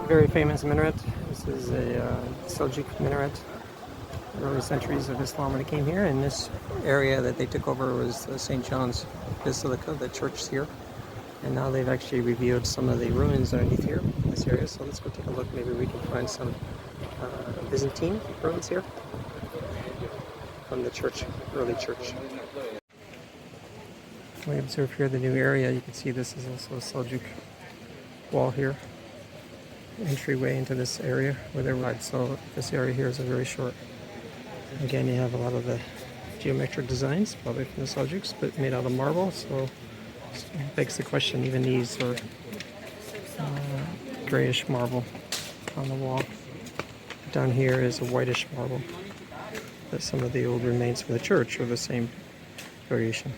very famous minaret. This is a Seljuk minaret, early centuries of Islam when it came here. And this area that they took over was St. John's Basilica, the church here. And now they've actually revealed some of the ruins underneath here in this area. So let's go take a look. Maybe we can find some Byzantine ruins here from the church, early church. We observe here the new area. You can see this is also a Seljuk wall here. Entryway into this area where they're wide. So this area here is a very short. Again, you have a lot of the geometric designs, probably from the Seljuks, but made out of marble. So it begs the question, even these are grayish marble on the wall. Down here is a whitish marble. But some of the old remains from the church are the same variation.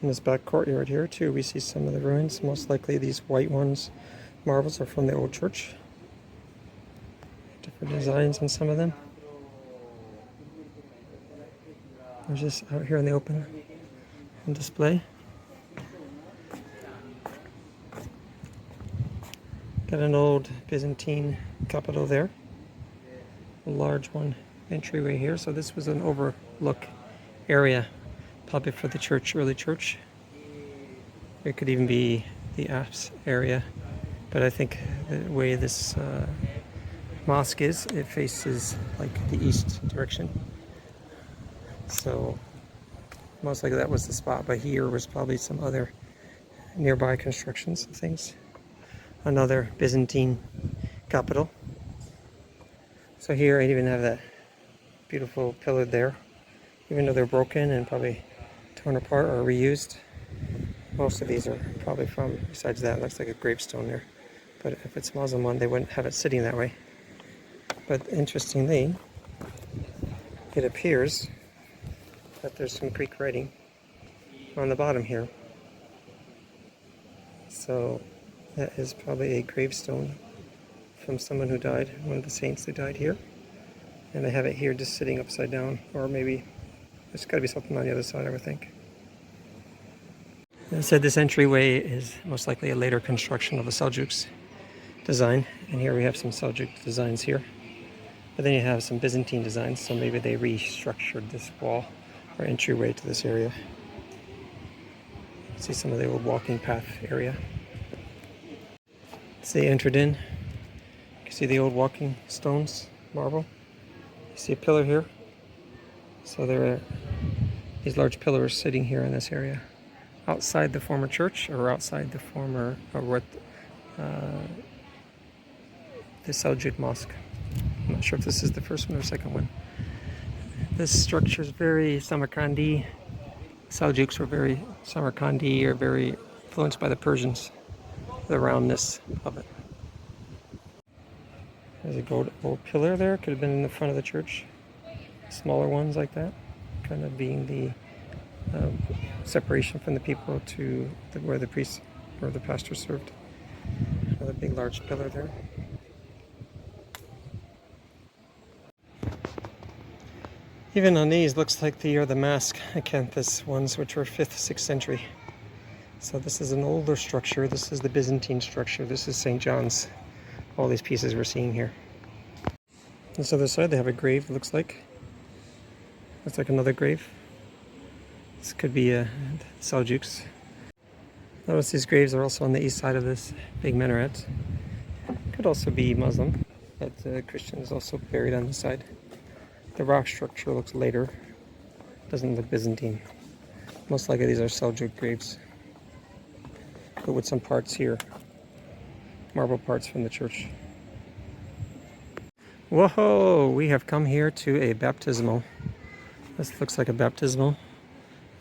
In this back courtyard here too, we see some of the ruins. Most likely these white ones, marbles, are from the old church. Different designs on some of them. They're just out here in the open on display. Got an old Byzantine capital there. A large one entryway here. So this was an overlook area, probably for the church, early church. It could even be the apse area. But I think the way this mosque is, it faces like the east direction. So most likely that was the spot, but here was probably some other nearby constructions and things. Another Byzantine capital. So here I even have that beautiful pillar there. Even though they're broken and probably torn apart or reused, most of these are probably from, besides that, it looks like a gravestone there. But if it's a Muslim one, they wouldn't have it sitting that way. But interestingly, it appears that there's some Greek writing on the bottom here. So that is probably a gravestone from someone who died, one of the saints who died here. And they have it here just sitting upside down, or maybe there's got to be something on the other side, I would think. As I said, this entryway is most likely a later construction of a Seljuks design. And here we have some Seljuk designs here. But then you have some Byzantine designs, so maybe they restructured this wall or entryway to this area. See some of the old walking path area. As they entered in, you can see the old walking stones, marble. You see a pillar here. So there are these large pillars sitting here in this area. Outside the former church, or outside the former, the Seljuk Mosque. I'm not sure if this is the first one or second one. This structure is very Samarkandi. Seljuks were very Samarkandi, or very influenced by the Persians. The roundness of it. There's a gold pillar there. Could have been in the front of the church. Smaller ones like that, kind of being the separation from the people to where the priest or the pastor served. Another big large pillar there. Even on these, looks like they are the mask acanthus ones, which were 5th, 6th century. So this is an older structure. This is the Byzantine structure. This is St. John's. All these pieces we're seeing here. This other side, they have a grave, it looks like. Looks like another grave. This could be Seljuks. Notice these graves are also on the east side of this big minaret. Could also be Muslim, but Christian is also buried on the side. The rock structure looks later. Doesn't look Byzantine. Most likely these are Seljuk graves. But with some parts here. Marble parts from the church. Whoa! We have come here to a baptismal. This looks like a baptismal.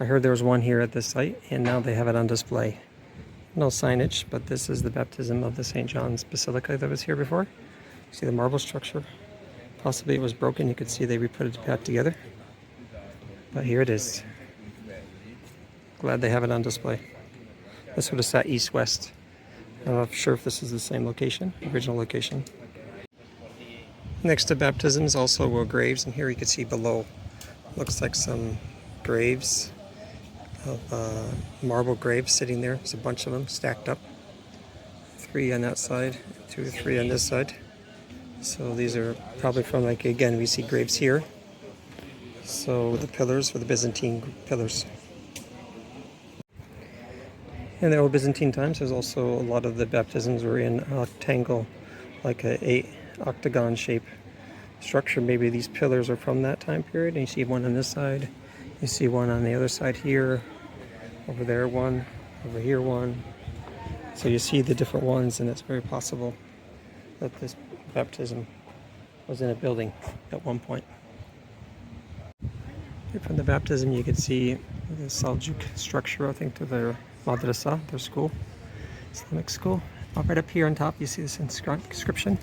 I heard there was one here at this site, and now they have it on display. No signage, but this is the baptism of the St. John's Basilica that was here before. See the marble structure? Possibly it was broken. You could see they re-put it back together. But here it is. Glad they have it on display. This would have sat east-west. I'm not sure if this is the same location, original location. Next to baptisms also were graves, and here you can see below. Looks like some graves of marble graves sitting there. There's a bunch of them stacked up. 3 on that side, 2 or 3 on this side. So these are probably from, like, again, we see graves here. So the pillars were the Byzantine pillars. In the old Byzantine times, there's also a lot of the baptisms were in a rectangle, like a octagon shape structure. Maybe these pillars are from that time period. And you see one on this side, you see one on the other side here, over there one, over here one. So you see the different ones, and it's very possible that this baptism was in a building at one point. Here from the baptism, you can see the Seljuk structure, I think, to their madrasa, their school, Islamic school. Right up here on top, you see this inscription,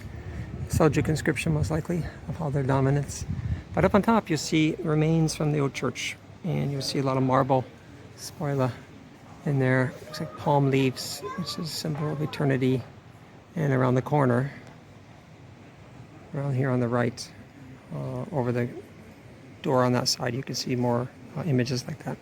Seljuk inscription, most likely, of all their dominance. But up on top, you see remains from the old church, and you'll see a lot of marble spoila in there. Looks like palm leaves, which is a symbol of eternity. And around the corner, around here on the right, over the door on that side, you can see more images like that.